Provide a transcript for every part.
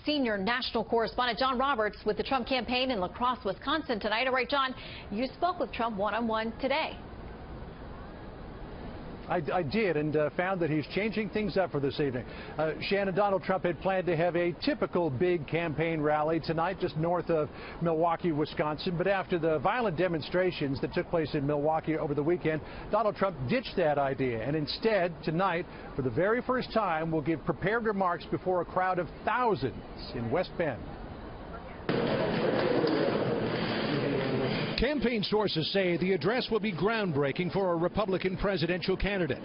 senior national correspondent John Roberts with the Trump campaign in La Crosse, Wisconsin tonight. All right, John, you spoke with Trump one-on-one today. I did, and found that he's changing things up for this evening. Shannon, Donald Trump had planned to have a typical big campaign rally tonight just north of Milwaukee, Wisconsin. But after the violent demonstrations that took place in Milwaukee over the weekend, Donald Trump ditched that idea. And instead, tonight, for the very first time, will give prepared remarks before a crowd of thousands in West Bend. Campaign sources say the address will be groundbreaking for a Republican presidential candidate.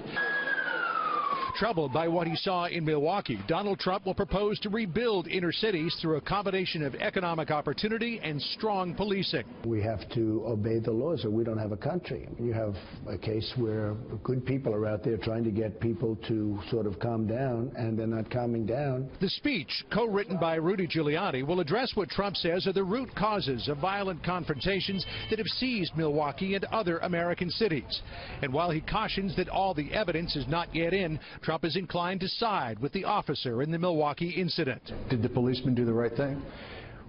Troubled by what he saw in Milwaukee, Donald Trump will propose to rebuild inner cities through a combination of economic opportunity and strong policing. We have to obey the laws or we don't have a country. You have a case where good people are out there trying to get people to sort of calm down, and they're not calming down. The speech, co-written by Rudy Giuliani, will address what Trump says are the root causes of violent confrontations that have seized Milwaukee and other American cities. And while he cautions that all the evidence is not yet in, Trump is inclined to side with the officer in the Milwaukee incident. Did the policeman do the right thing?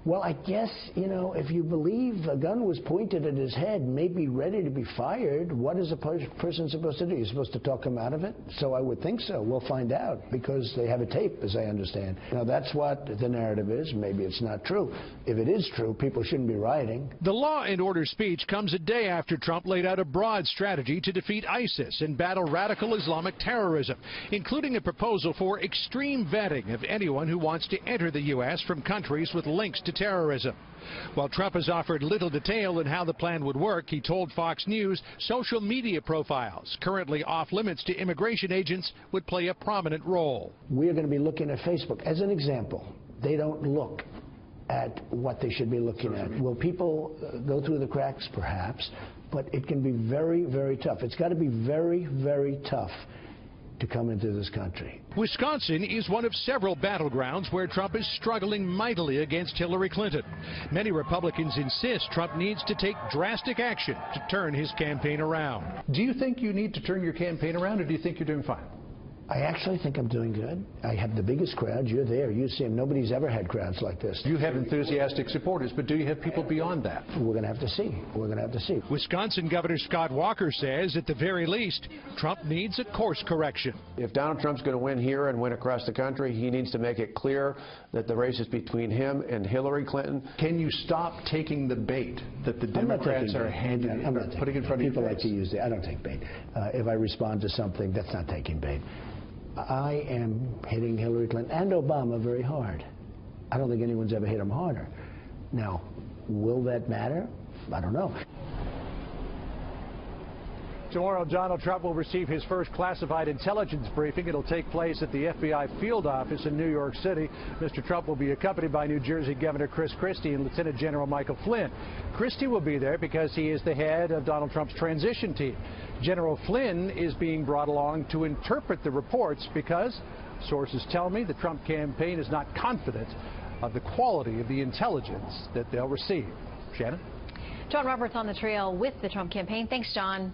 Well, I guess, you know, if you believe a gun was pointed at his head, maybe ready to be fired, what is a person supposed to do? You're supposed to talk him out of it? So I would think so. We'll find out, because they have a tape, as I understand. Now, that's what the narrative is. Maybe it's not true. If it is true, people shouldn't be rioting. The law and order speech comes a day after Trump laid out a broad strategy to defeat ISIS and battle radical Islamic terrorism, including a proposal for extreme vetting of anyone who wants to enter the U.S. from countries with links to terrorism. While Trump has offered little detail on how the plan would work, he told Fox News social media profiles, currently off limits to immigration agents, would play a prominent role. We're going to be looking at Facebook. As an example, they don't look at what they should be looking at. Will people go through the cracks? Perhaps. But it can be very, very tough. It's got to be very, very tough to come into this country. Wisconsin is one of several battlegrounds where Trump is struggling mightily against Hillary Clinton. Many Republicans insist Trump needs to take drastic action to turn his campaign around. Do you think you need to turn your campaign around, or do you think you're doing fine? I actually think I'm doing good. I have the biggest crowd. You're there. You see them. Nobody's ever had crowds like this. You have enthusiastic supporters, but do you have people beyond that? We're going to have to see. We're going to have to see. Wisconsin Governor Scott Walker says, at the very least, Trump needs a course correction. If Donald Trump's going to win here and win across the country, he needs to make it clear that the race is between him and Hillary Clinton. Can you stop taking the bait that the Democrats are handing, putting in front of you? People like to use it. I don't take bait. If I respond to something, that's not taking bait. I am hitting Hillary Clinton and Obama very hard. I don't think anyone's ever hit them harder. Now, will that matter? I don't know. Tomorrow, Donald Trump will receive his first classified intelligence briefing. It'll take place at the FBI field office in New York City. Mr. Trump will be accompanied by New Jersey Governor Chris Christie and Lieutenant General Michael Flynn. Christie will be there because he is the head of Donald Trump's transition team. General Flynn is being brought along to interpret the reports because sources tell me the Trump campaign is not confident of the quality of the intelligence that they'll receive. Shannon? John Roberts on the trail with the Trump campaign. Thanks, John.